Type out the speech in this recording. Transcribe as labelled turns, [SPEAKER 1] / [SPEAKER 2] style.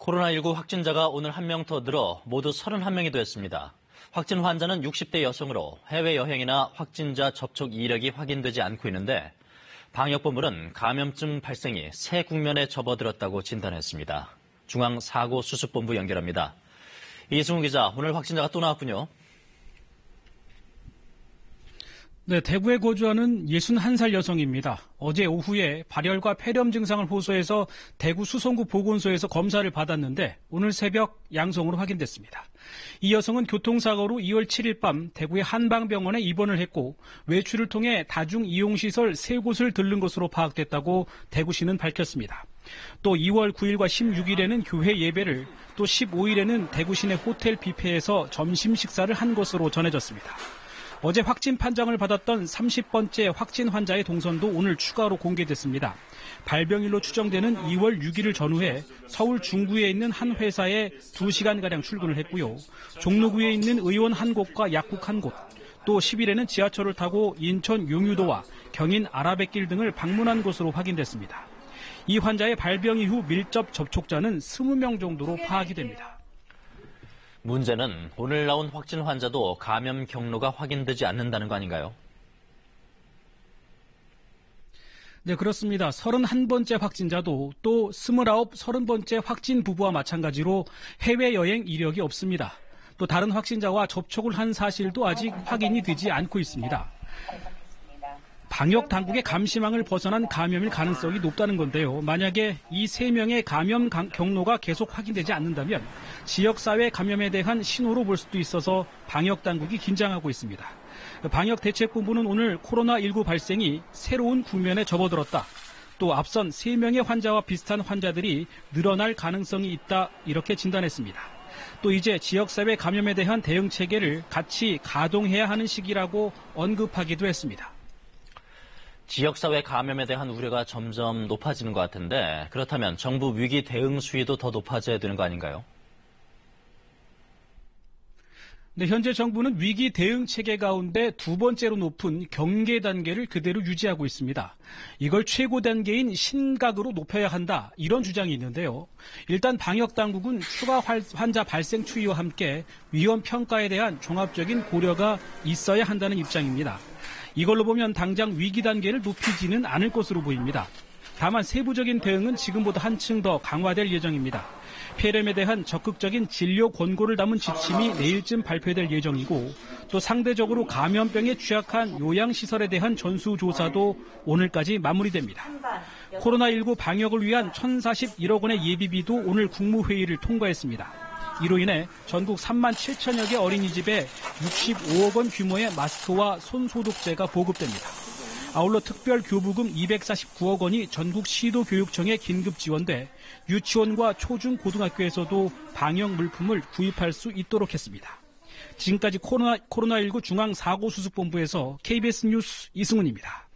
[SPEAKER 1] 코로나19 확진자가 오늘 한 명 더 늘어 모두 31명이 됐습니다. 확진 환자는 60대 여성으로 해외여행이나 확진자 접촉 이력이 확인되지 않고 있는데 방역본부는 감염증 발생이 새 국면에 접어들었다고 진단했습니다. 중앙사고수습본부 연결합니다. 이승우 기자, 오늘 확진자가 또 나왔군요.
[SPEAKER 2] 네, 대구에 거주하는 61살 여성입니다. 어제 오후에 발열과 폐렴 증상을 호소해서 대구 수성구 보건소에서 검사를 받았는데 오늘 새벽 양성으로 확인됐습니다. 이 여성은 교통사고로 2월 7일 밤 대구의 한방병원에 입원을 했고 외출을 통해 다중이용시설 3곳을 들른 것으로 파악됐다고 대구시는 밝혔습니다. 또 2월 9일과 16일에는 교회 예배를, 또 15일에는 대구 시내 호텔 뷔페에서 점심 식사를 한 것으로 전해졌습니다. 어제 확진 판정을 받았던 30번째 확진 환자의 동선도 오늘 추가로 공개됐습니다. 발병일로 추정되는 2월 6일을 전후해 서울 중구에 있는 한 회사에 2시간가량 출근을 했고요. 종로구에 있는 의원 한 곳과 약국 한 곳, 또 10일에는 지하철을 타고 인천 용유도와 경인 아라뱃길 등을 방문한 것으로 확인됐습니다. 이 환자의 발병 이후 밀접 접촉자는 20명 정도로 파악이 됩니다.
[SPEAKER 1] 문제는 오늘 나온 확진 환자도 감염 경로가 확인되지 않는다는 거 아닌가요?
[SPEAKER 2] 네, 그렇습니다. 31번째 확진자도 또 29, 30번째 확진 부부와 마찬가지로 해외여행 이력이 없습니다. 또 다른 확진자와 접촉을 한 사실도 아직 확인이 되지 않고 있습니다. 방역 당국의 감시망을 벗어난 감염일 가능성이 높다는 건데요. 만약에 이 3명의 감염 경로가 계속 확인되지 않는다면 지역사회 감염에 대한 신호로 볼 수도 있어서 방역 당국이 긴장하고 있습니다. 방역대책본부는 오늘 코로나19 발생이 새로운 국면에 접어들었다. 또 앞선 3명의 환자와 비슷한 환자들이 늘어날 가능성이 있다, 이렇게 진단했습니다. 또 이제 지역사회 감염에 대한 대응 체계를 같이 가동해야 하는 시기라고 언급하기도 했습니다.
[SPEAKER 1] 지역사회 감염에 대한 우려가 점점 높아지는 것 같은데 그렇다면 정부 위기 대응 수위도 더 높아져야 되는 거 아닌가요?
[SPEAKER 2] 네, 현재 정부는 위기 대응 체계 가운데 2번째로 높은 경계 단계를 그대로 유지하고 있습니다. 이걸 최고 단계인 심각으로 높여야 한다, 이런 주장이 있는데요. 일단 방역 당국은 추가 환자 발생 추이와 함께 위험 평가에 대한 종합적인 고려가 있어야 한다는 입장입니다. 이걸로 보면 당장 위기 단계를 높이지는 않을 것으로 보입니다. 다만 세부적인 대응은 지금보다 한층 더 강화될 예정입니다. 폐렴에 대한 적극적인 진료 권고를 담은 지침이 내일쯤 발표될 예정이고, 또 상대적으로 감염병에 취약한 요양시설에 대한 전수조사도 오늘까지 마무리됩니다. 코로나19 방역을 위한 1,041억 원의 예비비도 오늘 국무회의를 통과했습니다. 이로 인해 전국 3만 7천여 개 어린이집에 65억 원 규모의 마스크와 손소독제가 보급됩니다. 아울러 특별교부금 249억 원이 전국 시도교육청에 긴급 지원돼 유치원과 초중고등학교에서도 방역 물품을 구입할 수 있도록 했습니다. 지금까지 코로나19 중앙사고수습본부에서 KBS 뉴스 이승훈입니다.